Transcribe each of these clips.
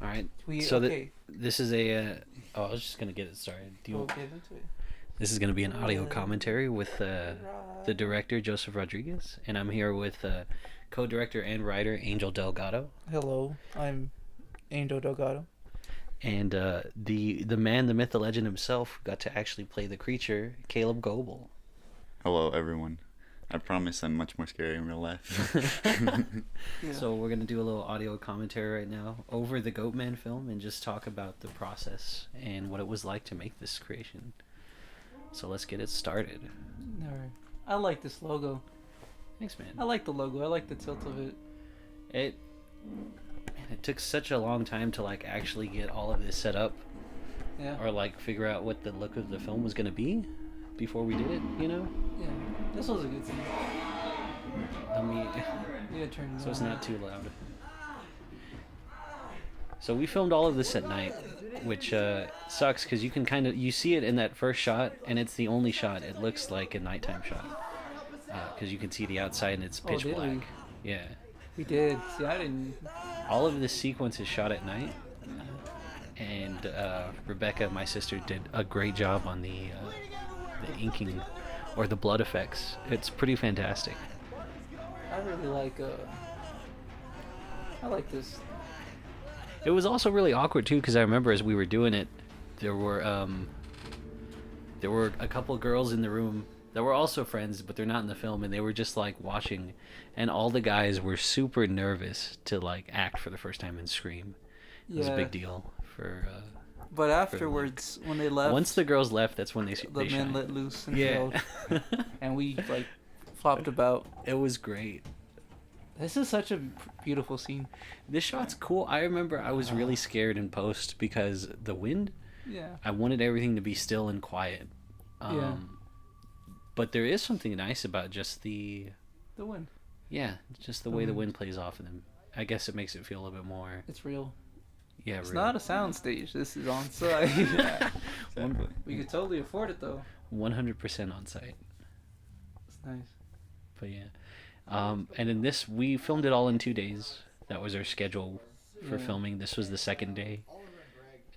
All right. Okay. This is a. Oh, I was just gonna get it started. We'll get into it. This is gonna be an audio commentary with the director Joseph Rodriguez, and I'm here with co-director and writer Angel Delgado, Hello, I'm Angel Delgado. and the man, the myth, the legend himself got to actually play the creature, Caleb Goebel. Hello, everyone. I promise I'm much more scary in real life. Yeah. So we're gonna do a little audio commentary right now over the Goatman film and just talk about the process and what it was like to make this creation. So let's get it started. Alright. I like this logo. Thanks, man. I like the logo. I like the tilt of it. It took such a long time to like actually get all of this set up Yeah. or like figure out what the look of the film was gonna be before we did it, you know? Yeah. This was a good scene. I mean, You gotta turn it so it's on. not too loud. So we filmed all of this at night, which sucks because you can you see it in that first shot, and it's the only shot. It looks like a nighttime shot because you can see the outside and it's pitch did we? black. Yeah, We did. See, I didn't. all of this sequence is shot at night, and Rebecca, my sister, did a great job on the inking or the blood effects. It's pretty fantastic. I really like. I like this. It was also really awkward too because I remember as we were doing it, there were a couple girls in the room that were also friends, but they're not in the film, and they were just like watching, and all the guys were super nervous to like act for the first time and scream. It was a big deal for. But afterwards, when they left, Once the girls left, that's when they the men shined. let loose and Yeah, yelled, and we like flopped about. it was great. This is such a beautiful scene. This shot's cool. I remember I was really scared in post because the wind. Yeah. I wanted everything to be still and quiet. Yeah. But there is something nice about just The wind. just the The way the wind. wind plays off of them. I guess it makes it feel a little bit more. It's real. Yeah, It's real. not a sound stage. This is on site. Exactly. We could totally afford it though. 100% on site. It's nice. But yeah. And in this, we filmed it all in 2 days. That was our schedule for Yeah. filming. This was the second day.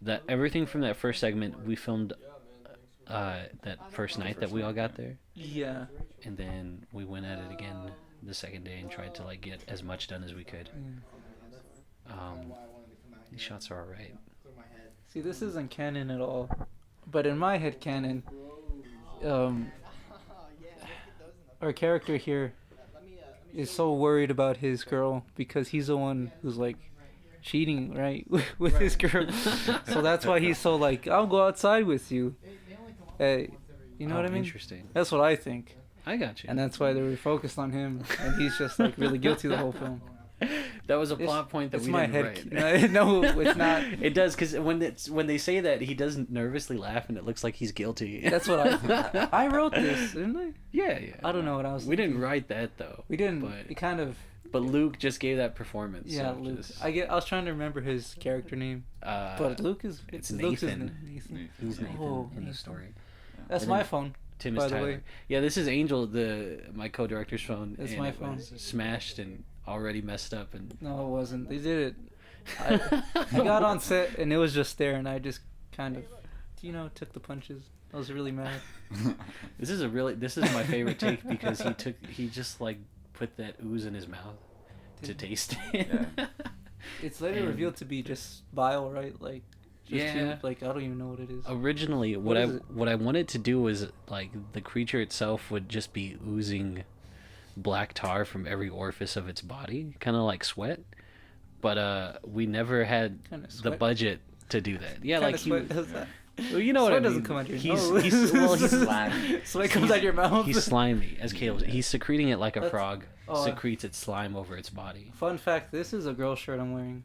That everything from that first segment we filmed that first night that we all got there, Yeah. and then we went at it again the second day and tried to like get as much done as we could. These shots are alright. See, this isn't canon at all, but in my head canon, our character here is so worried about his girl because he's the one who's like cheating, right, with his girl. So that's why he's so like, I'll go outside with you. You know what I mean? Interesting. That's what I think, I got you. and that's why they were focused on him, and he's just like really guilty the whole film. That was a plot point that It's we my didn't head. write. No, it's not. It does, because when they say that, he doesn't nervously laugh and it looks like he's guilty. That's what I wrote this, didn't I? Yeah. I don't know what I was. We didn't thinking. write that though. We didn't. But It kind of. but Luke just gave that performance. Yeah, so Luke. just, I was trying to remember his character name, but Luke is. it's Luke's his Nathan. name. Nathan. Who's Nathan Oh, in the Nathan. story? That's And my then phone. Tim By is the Tyler. way. Yeah, this is Angel, my co-director's phone. It's and my it phone. was smashed and already messed up and. No, it wasn't. They did it. I got on set and it was just there, and I just kind of, took the punches. I was really mad. This is my favorite take because he just like put that ooze in his mouth to taste it. Yeah. It's later And- revealed to be just bile, right? Like, just Yeah. tube. Like, I don't even know what it is. Originally, What is it? what I wanted to do was like the creature itself would just be oozing black tar from every orifice of its body, kind of like sweat. But we never had Kinda the sweat? budget to do that. Yeah, Kinda like sweat does that. well, you know what I Sweat mean. doesn't come out your he's, nose. he's slimy. Sweat comes out your mouth. He's slimy, as Caleb. He's secreting it like a That's- frog oh. secretes its slime over its body. Fun fact: this is a girl shirt I'm wearing.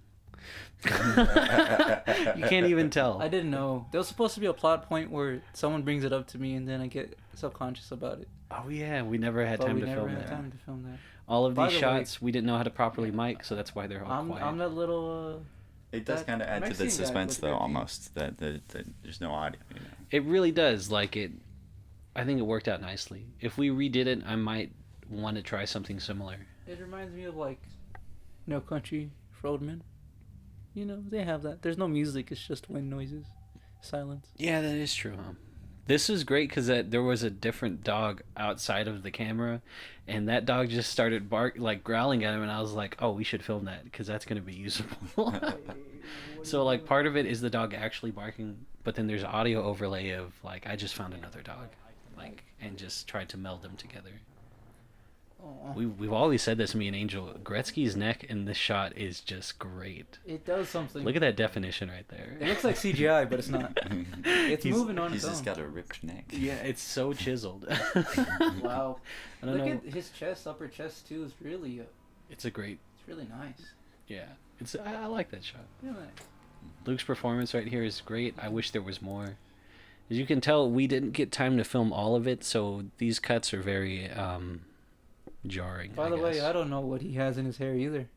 You can't even tell. I didn't know. There was supposed to be a plot point where someone brings it up to me, and then I get subconscious about it. Oh yeah, we never had But time we to never film had that. time to film that. All of By these the way- shots, we didn't know how to properly mic, so that's why they're all I'm quiet. that little. It does That kind of add to the Mexican guy suspense, with though, red feet. almost. That there's no audio, It really does. Like it, I think it worked out nicely. If we redid it, I might want to try something similar. It reminds me of like No Country for Old Men. they have that. There's no music. It's just wind noises, silence. Yeah, that is true. This is great because there was a different dog outside of the camera, and that dog just started growling at him, and I was like, "Oh, we should film that because that's gonna be usable." So like part of it is the dog actually barking, but then there's audio overlay of like I just found another dog, like, and just tried to meld them together. We've always said this, me and Angel. Gretzky's neck in this shot is just great. It does something. Look at that definition right there. It looks like CGI, but it's not. It's moving on its own. He's just got a ripped neck. Yeah, it's so chiseled. Wow. I don't Look know. at his chest, upper chest too. Is really. It's a great. It's really nice. Yeah, I like that shot. Yeah. Luke's performance right here is great. I wish there was more. As you can tell, we didn't get time to film all of it, so these cuts are very jarring. By the way, I don't know what he has in his hair either.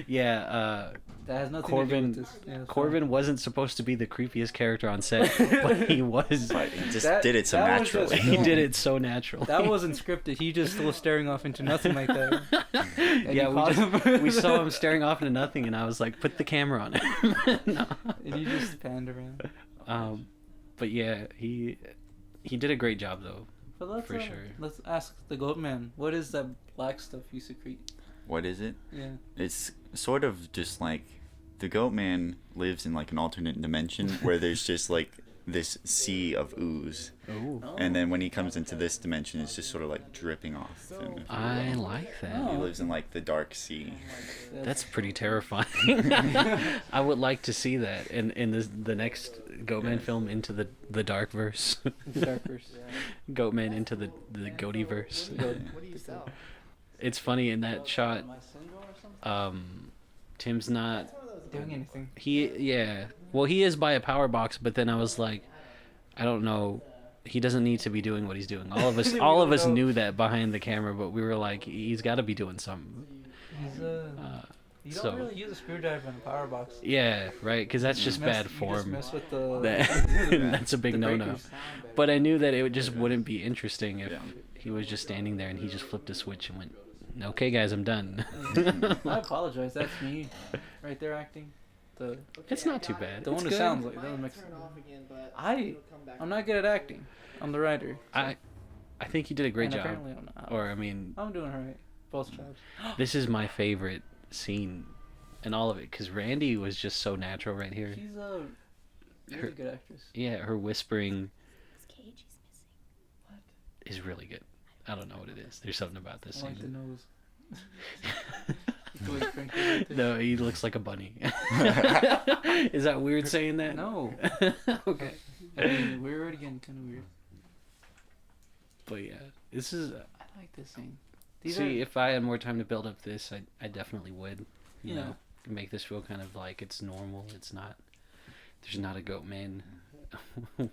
Yeah, that has nothing Corbin. to do with this. Yeah, Corbin wasn't supposed to be the creepiest character on set, but he was. But he just That- did it so that was just naturally. He did it so naturally. That wasn't scripted. He just was staring off into nothing like that. And Yeah, you caught him. we saw him staring off into nothing, and I was like, "Put the camera on him." No. And he just panned around. But yeah, he did a great job though. But let's, For sure. Let's ask the Goatman. What is that black stuff you secrete? What is it? Yeah. It's sort of just like the Goatman lives in like an alternate dimension where there's just like this sea of ooze, Ooh. and then when he comes into this dimension, it's just sort of like dripping off. And I like that. he lives in like the dark sea. That's pretty terrifying. I would like to see that in the next Goatman film, Into the Dark Verse. Darkers. Goatman into the Goaty verse. What do you sell? It's funny in that shot. Tim's not. Doing anything. Well, he is by a power box, but then I was like, I don't know. He doesn't need to be doing what he's doing. All of us, know. knew that behind the camera, but we were like, he's got to be doing something. He's you don't so- really use a screwdriver in a power box. Yeah, right. Because that's just bad You just form. mess with the. That's a big the no-no. breakers. But I knew that it just wouldn't be interesting if Yeah. he was just standing there and he just flipped a switch and went, "Okay, guys, I'm done." I apologize. That's me, right there acting. It's not too bad. The It's one who good. sounds like that makes. I'm not good at acting. I'm the writer. I think you did a great and job. Apparently I'm not. Or I mean, I'm doing alright. Both jobs. this is my favorite scene in all of it because Randy was just so natural right here. She's a really good actress. Yeah, her whispering His cage is missing. is really good. I don't know what it is. There's something about this I like the scene. nose. The whispering thing right there. No, he looks like a bunny. Is that weird saying that? No. Okay. I mean, we're already getting kind of weird. But yeah, this is. I like this scene. If I had more time to build up this, I definitely would. You Yeah. know, make this feel kind of like it's normal. It's not. There's not a Goatman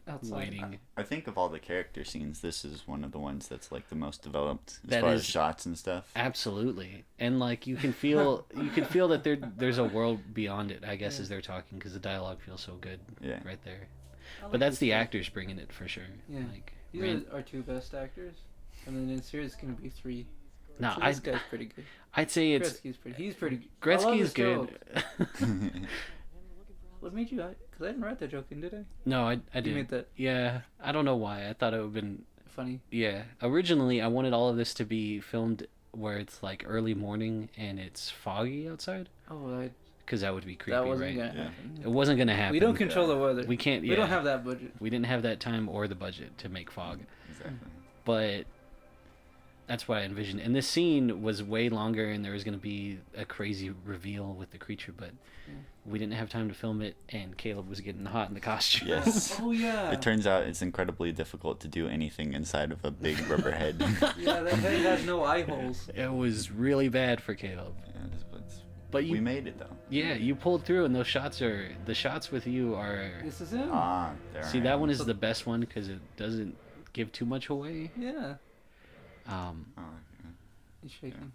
Outside. waiting. I think of all the character scenes, this is one of the ones that's like the most developed as That far is- as shots and stuff. Absolutely, and like you can feel that there's a world beyond it. I guess Yeah. as they're talking, because the dialogue feels so good Yeah. right there. I like But that's this the scene. actors bringing it for sure. Yeah. Like, These are our two best actors, and then in series it's gonna be three. no, So this guy's pretty good. I'd say it's He's pretty good. I love Gretzky's his good. joke. What made you? Because I didn't write that joke in, did I? No, I You did. made that Yeah, I don't know why. I thought it would have been. funny. Yeah, originally I wanted all of this to be filmed where it's like early morning and it's foggy outside, Oh, because that would be creepy, that wasn't right? gonna Yeah. happen. It wasn't gonna happen. We don't control the weather. We can't. Yeah, We don't have that budget. We didn't have that time or the budget to make fog, Exactly. but that's what I envisioned. And this scene was way longer, and there was gonna be a crazy reveal with the creature, but Yeah. we didn't have time to film it, and Caleb was getting hot in the costume. Yes. Oh yeah. It turns out it's incredibly difficult to do anything inside of a big rubber head. Yeah, that head has no eye holes. It was really bad for Caleb. But we made it though. Yeah, you pulled through, and the shots with you are. This is him. There See, I that am. one is the best one because it doesn't give too much away. Yeah. Oh, He's shaking.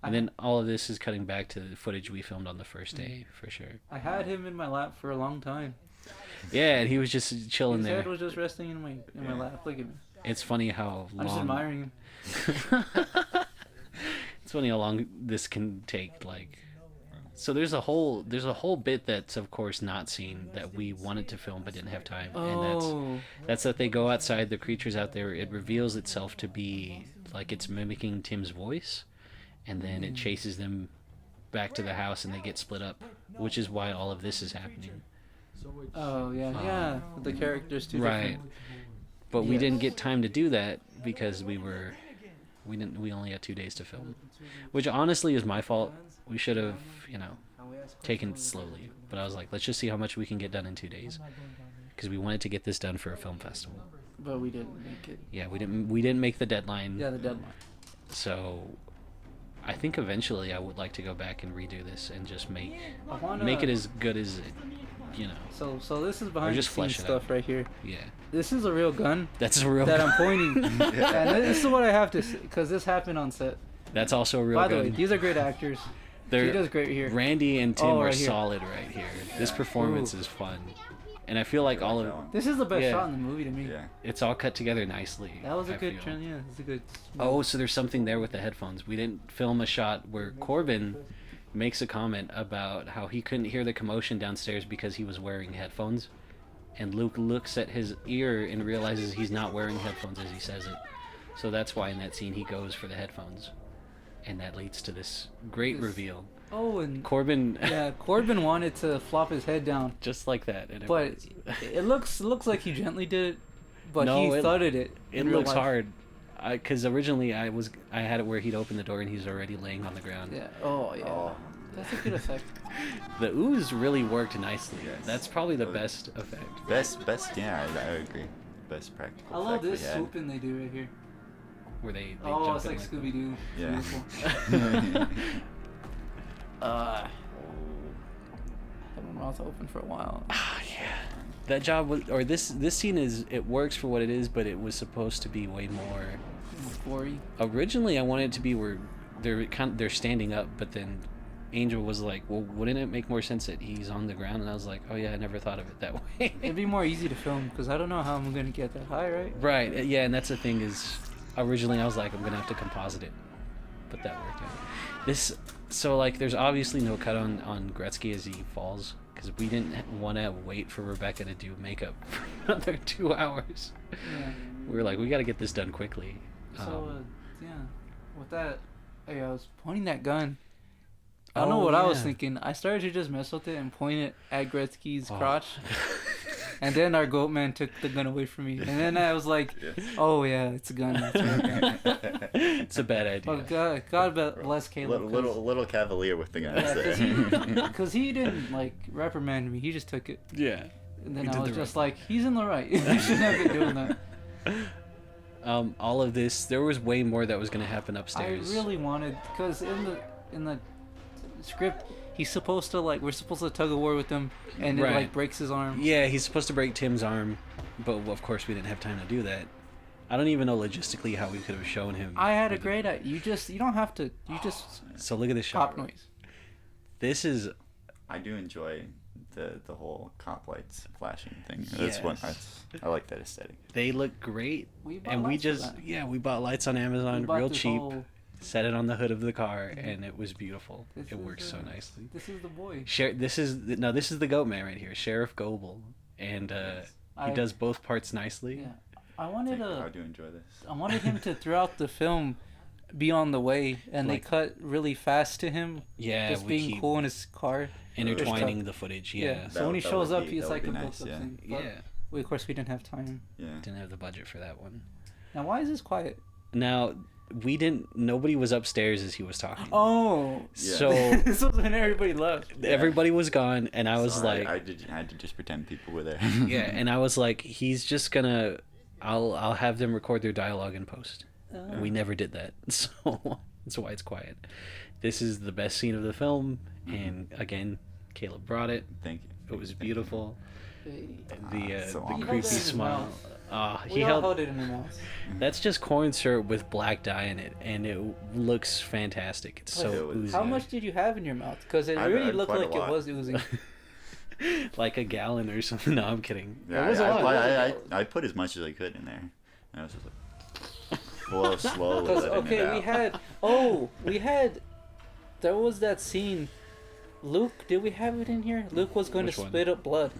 And then all of this is cutting back to the footage we filmed on the first day, for sure. I had him in my lap for a long time. Yeah, and he was just chilling His there. head was just resting in my lap. Look at me. It's funny how I'm just long. admiring him. It's funny how long this can take. Like, So there's a whole bit that's of course not seen that we wanted to film but didn't have time, and that's that they go outside. The creature's out there. It reveals itself to be like it's mimicking Tim's voice, and then it chases them back to the house, and they get split up, which is why all of this is happening. Oh yeah. The characters too. Right. Different. But we didn't get time to do that because we only had 2 days to film, which honestly is my fault. We should have, taken it slowly. But I was like, let's just see how much we can get done in 2 days, because we wanted to get this done for a film festival. But we didn't make it. Yeah, we didn't make the deadline. Yeah, the deadline. So I think eventually I would like to go back and redo this and just make make it as good as it, So this is behind the just scenes flesh it stuff out. right here. Yeah. This is a real gun That's a real that gun. I'm pointing. And this is what I have to say, because this happened on set. That's also a real By gun. the way, these are great actors. She does great here. Randy and Tim are right here. solid right here. This performance is fun. And I feel like all of This is the best Yeah. shot in the movie to me. Yeah. it's all cut together nicely. That was a I good feel. trend. Yeah, it's a good. Oh, so there's something there with the headphones. We didn't film a shot where Corbin makes a comment about how he couldn't hear the commotion downstairs because he was wearing headphones. And Luke looks at his ear and realizes he's not wearing headphones as he says it. So that's why in that scene he goes for the headphones. And that leads to this great reveal. Oh, and Corbin, yeah, Corbin wanted to flop his head down, just like that. And but it looks like he gently did it, but No, he it- thudded it. it in real looks life. hard. Because originally I had it where he'd open the door and he's already laying on the ground. Yeah. Oh yeah. Oh. That's a good effect. The ooze really worked nicely. Yes. That's probably the best effect. Best. Yeah, I agree. Best practical. I love effect we this had. swooping they do right here. Where they Oh, jump it's in like Scooby Doo. Yeah. Beautiful. Had my mouth open for a while. Yeah, that job was, or this scene it works for what it is, but it was supposed to be way more. Gory. Originally, I wanted it to be where they're standing up, but then Angel was like, "Well, wouldn't it make more sense that he's on the ground?" And I was like, "Oh yeah, I never thought of it that way." It'd be more easy to film because I don't know how I'm gonna get that high, right? Right. Yeah, and that's the thing is, originally I was like, I'm gonna have to composite it, but that worked out. So like, there's obviously no cut on Gretzky as he falls because we didn't want to wait for Rebecca to do makeup for another 2 hours. Yeah. We were like, we got to get this done quickly. So yeah, with that, hey, I was pointing that gun. I don't know Oh, what I was yeah. thinking. I started to just mess with it and point it at Gretzky's Oh. crotch. And then our Goatman took the gun away from me. And then I was like, oh yeah, it's a gun. It's a gun. It's a bad idea. Oh, God bless Caleb. little cavalier with the guns there. Because he didn't like reprimand me. He just took it. Yeah. And then He I did was the just right like, he's in the right. He shouldn't have been doing that. All of this, there was way more that was going to happen I upstairs. really wanted, because in the script, he's supposed to we're supposed to tug of war with him, and it Right. breaks his arm. Yeah, he's supposed to break Tim's arm, but of course we didn't have time to do that. I don't even know logistically how we could have shown him. I had a great idea. You don't have to. You just So look at this shot. pop noise. This is I do enjoy the whole cop lights flashing thing. That's one. I like that aesthetic. they look great, We bought and we lights for just that. we bought lights on Amazon, We bought real this cheap. whole- Set it on the hood of the car, and it was beautiful. This It is works so the- nicely. This is the boy. This is the Goatman right here, Sheriff Goebel, and he I- does both parts nicely. Yeah, I wanted How do you enjoy this? I wanted him to throughout the film be on the way, and Like- they cut really fast to him, Yeah, just we being keep cool in his car. intertwining the footage. Yeah, So when he That shows would up, be- he's that like a would be built-up nice, yeah. thing. But yeah. of course, we didn't have time. Yeah. Didn't have the budget for that one. Now, why is this quiet? Now nobody was upstairs as he was talking. Oh, Yeah. So this was when everybody left. everybody was gone, and I was So like, I had to just pretend people were there. yeah, and I was like, he's just gonna, I'll have them record their dialogue in post. Oh. We never did that, so that's why it's quiet. This is the best scene of the film, and again, Caleb brought it. Thank you. It was beautiful. The so the awesome. creepy He held it in his smile. mouth. He We all held. held it in the mouth. That's just corn syrup with black dye in it, and it looks fantastic. It's so It was- oozy. How much did you have in your mouth? Because it I really had looked quite a like it lot. was oozing. Like a gallon or something. No, I'm kidding. Yeah, It was a lot. I put as much as I could in there. And I was just like, slowly Because letting it okay, out. we had there was that scene Luke, did we have it in here? Luke was going Which to one? spit up blood,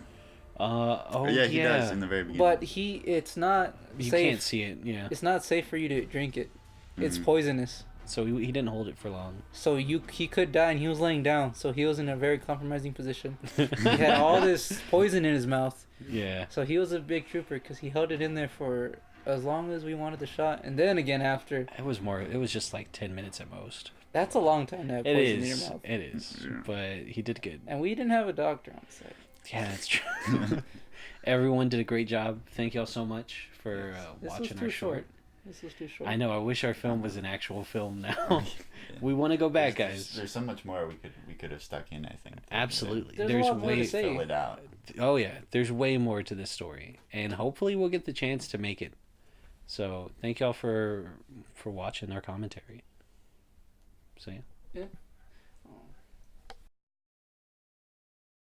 Oh yeah, he does in the very beginning. but it's not You safe. can't see it. Yeah. It's not safe for you to drink it. It's Mhm. poisonous. So he didn't hold it for long. So he could die, and he was laying down. So he was in a very compromising position. He had all this poison in his mouth. Yeah. So he was a big trooper because he held it in there for as long as we wanted the shot, and then again after. It was more. It was just like 10 minutes at most. That's a long time to have It poison in is. your mouth. It is. Yeah. But he did good. And we didn't have a doctor on set. Yeah, that's true. Everyone did a great job. Thank y'all so much for This was watching too our short. short. This was too short. I know. I wish our film was an actual film now. We want to go back, guys. There's so much more we could have stuck in. I think. Absolutely. There's a There's lot more to way. say. Fill it out. Oh yeah. There's way more to this story, and hopefully we'll get the chance to make it. So thank y'all for watching our commentary. So yeah. Yeah.